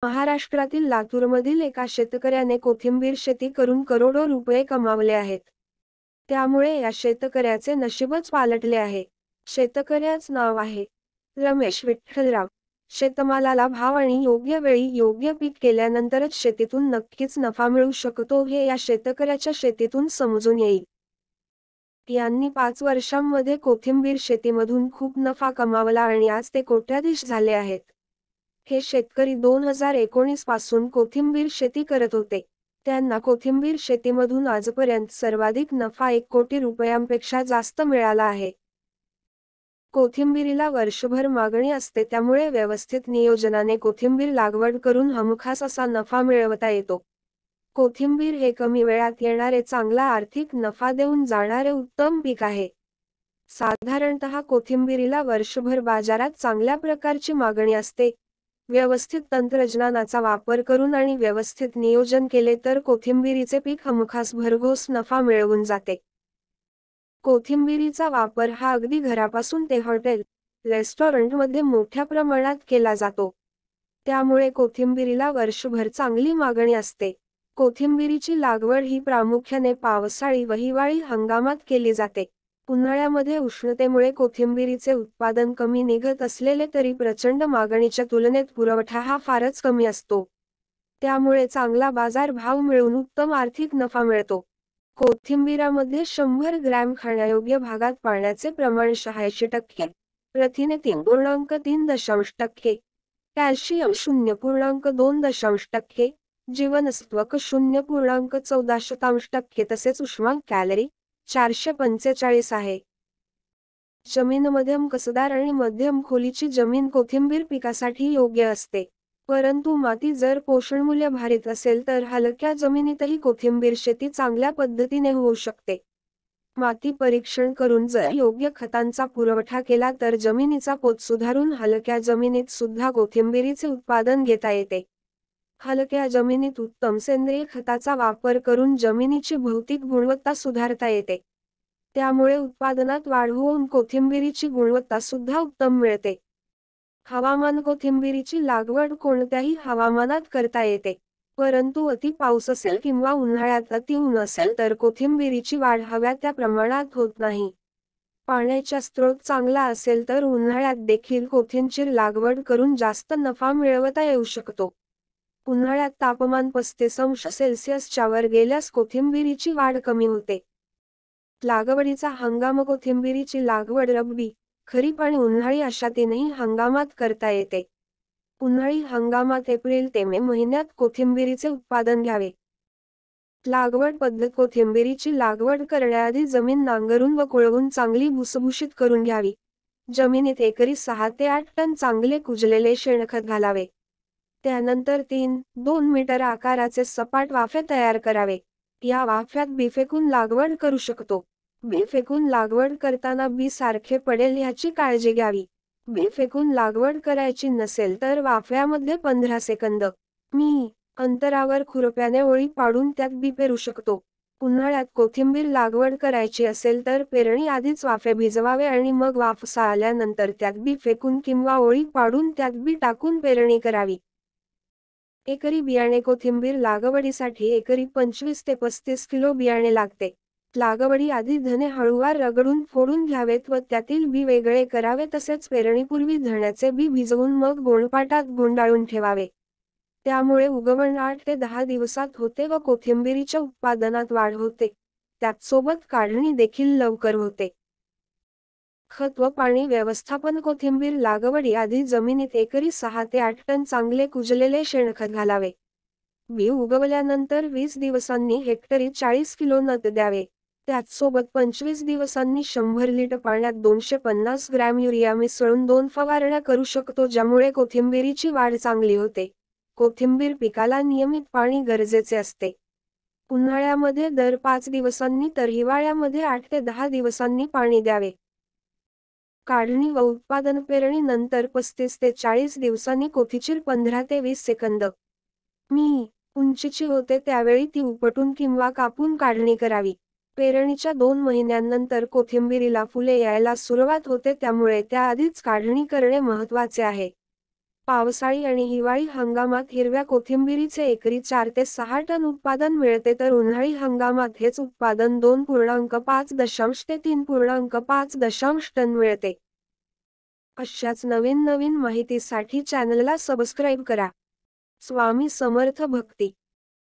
महाराष्ट्रातील लातूरमधील एका शेतकऱ्याने कोथिंबीर शेती करून करोडो रुपये कमावले आहेत. त्यामुळे या शेतकऱ्याचे नशीबच पालटले आहे. शेतकऱ्याचं नाव आहे रमेश विठ्ठलराव. शेतमालाला भाव आणि योग्य वेळी योग्य पीक केल्यानंतरच शेतीतून नक्कीच नफा मिळू शकतो हे या शेतकऱ्याच्या शेतीतून समजून येईल. यांनी 5 वर्षांमध्ये कोथिंबीर शेतीमधून खूप नफा कमावला आणि आज ते कोट्याधीश झाले आहेत. हे शेतकरी 2019 पासून कोथिंबीर शेती करत होते. त्यांना कोथिंबीर शेतीमधून आजपर्यंत सर्वाधिक नफा 1 कोटी रुपयांपेक्षा जास्त मिळाला आहे. कोथिंबीरीला वर्षभर मागणी असते, त्यामुळे व्यवस्थित नियोजनाने कोथिंबीर लागवड करून हमखास असा नफा मिळवता येतो. कोथिंबीर हे कमी वेळात येणारे, चांगला आर्थिक नफा देऊन जाणारे उत्तम पीक आहे. साधारणतः कोथिंबीरीला वर्षभर बाजारात चांगल्या प्रकारची मागणी असते. व्यवस्थित तंत्रज्ञानाचा वापर करून आणि व्यवस्थित नियोजन केले तर कोथिंबीरीचे पीक हमखास भरघोस नफा मिळवून जाते. कोथिंबीरीचा वापर हा अगदी घरापासून ते हॉटेल, रेस्टॉरंटमध्ये मोठ्या प्रमाणात केला जातो. त्यामुळे कोथिंबीरीला वर्षभर चांगली मागणी असते. कोथिंबीरीची लागवड ही प्रामुख्याने पावसाळी व हिवाळी हंगामात केली जाते. उन्हाळ्यामध्ये उष्णतेमुळे कोथिंबीरीचे उत्पादन कमी निघत असलेले तरी प्रचंड मागणीच्या तुलनेत पुरवठा हा फारच कमी असतो. त्यामुळे चांगला बाजार भाव मिळून उत्तम आर्थिक नफा मिळतो. कोथिंबीरामध्ये 100 ग्रॅम खाण्यायोग्य भागात पाण्याचे प्रमाण 86%, प्रथिने 3.3%, कॅल्शियम 0.2%, जीवनसत्व क 0.14% तसेच उष्मांक कॅलरी 445 आहे. जमीन मध्यम कसदार आणि मध्यम खोलीची जमीन कोथिंबीर पिकासाठी योग्य असते. परंतु माती जर पोषणमूल्य भारित असेल तर हलक्या जमिनीतही कोथिंबीर शेती चांगल्या पद्धतीने होऊ शकते. माती परीक्षण करून जर योग्य खतांचा पुरवठा केला तर जमिनीचा पोत सुधारून हलक्या जमिनीत सुद्धा कोथिंबीरीचे उत्पादन घेता येते. हलक्या जमिनीत उत्तम सेंद्रिय खताचा वापर करून जमिनीची भौतिक गुणवत्ता सुधारता येते. त्यामुळे उत्पादनात वाढ होऊन कोथिंबीरीची गुणवत्ता सुद्धा उत्तम मिळते. हवामान कोथिंबीरीची लागवड कोणत्याही हवामानात करता येते. परंतु अति पाऊस असेल किंवा उन्हाळ्यात अति ऊन असेल तर कोथिंबीरीची वाढ हव्या त्या प्रमाणात होत नाही. पाण्याचा स्रोत चांगला असेल तर उन्हाळ्यात देखील कोथिंबीर लागवड करून जास्त नफा मिळवता येऊ शकतो. उन्हाळ्यात तापमान 35°C वर गेल्यास कोथिंबीरीची वाढ कमी होते. लागवडीचा हंगाम कोथिंबीरीची लागवड रब्बी, खरीप आणि उन्हाळी अशा तीनही हंगामात करता येते. उन्हाळी हंगामात एप्रिल ते मे महिन्यात कोथिंबीरीचे उत्पादन घ्यावे. लागवड पद्धत: कोथिंबीरीची लागवड करण्याआधी जमीन नांगरून व कुळवून चांगली भुसभुशीत करून घ्यावी. जमिनीत एकरी 6 ते 8 टन चांगले कुजलेले शेणखत घालावे. त्यानंतर 3-2 मीटर आकाराचे सपाट वाफे तयार करावे. या वाफ्यात बी फेकून लागवड करू शकतो. बी फेकून लागवड करताना बी सारखे पडेल याची काळजी घ्यावी. बी फेकून लागवड करायची नसेल तर वाफ्यामध्ये 15 सेकंद मी. अंतरावर खुरप्याने ओळी पाडून त्यात बी पेरू शकतो. उन्हाळ्यात कोथिंबीर लागवड करायची असेल तर पेरणी आधीच वाफे भिजवावे आणि मग वाफसा आल्यानंतर त्यात बी फेकून किंवा ओळी पाडून त्यात बी टाकून पेरणी करावी. एकरी बियाणे: कोथिंबीर लागवडीसाठी एकरी 25 ते 35 किलो बियाणे लागते. लागवडी आधी धने हळूवार रगडून फोडून घ्यावेत व त्यातील बी वेगळे करावे. तसेच पेरणीपूर्वी धण्याचे बी भिजवून मग गोणपाटात गुंडाळून ठेवावे. त्यामुळे उगवण 8 ते 10 दिवसात होते व कोथिंबीरीच्या उत्पादनात वाढ होते. त्याचसोबत काढणी देखील लवकर होते. खत व पाणी व्यवस्थापन: कोथिंबीर लागवडी आधी जमिनीत एकरी 6 ते 8 टन चांगले कुजलेले शेणखत घालावे. बी उगवल्यानंतर 20 दिवसांनी हेक्टरी 40 किलो नत द्यावे. त्याचसोबत 25 दिवसांनी 100 लिटर पाण्यात 250 ग्रॅम युरिया मिसळून 2 फवारण्या करू शकतो, ज्यामुळे कोथिंबीरीची वाढ चांगली होते. कोथिंबीर पिकाला नियमित पाणी गरजेचे असते. उन्हाळ्यामध्ये दर 5 दिवसांनी तर हिवाळ्यामध्ये 8 ते 10 दिवसांनी पाणी द्यावे. काढणी व उत्पादन: पेरणी नंतर 35 ते 40 दिवसांनी कोथिंबीर 15 ते 20 सेकंद मी. उंचीची होते त्यावेळी ती उपटून किंवा कापून काढणी करावी. पेरणीच्या 2 महिन्यांनंतर कोथिंबीरीला फुले यायला सुरुवात होते, त्यामुळे त्याआधीच काढणी करणे महत्त्वाचे आहे. पावसाळी आणि हिवाळी हंगामात हिरव्या कोथिंबिरीचे एकरी 4 ते 6 टन उत्पादन मिळते, तर उन्हाळी हंगामात हेच उत्पादन 2.5 ते 3.5 टन मिळते. अशाच नवीन माहितीसाठी चॅनलला सबस्क्राईब करा. स्वामी समर्थ भक्ती.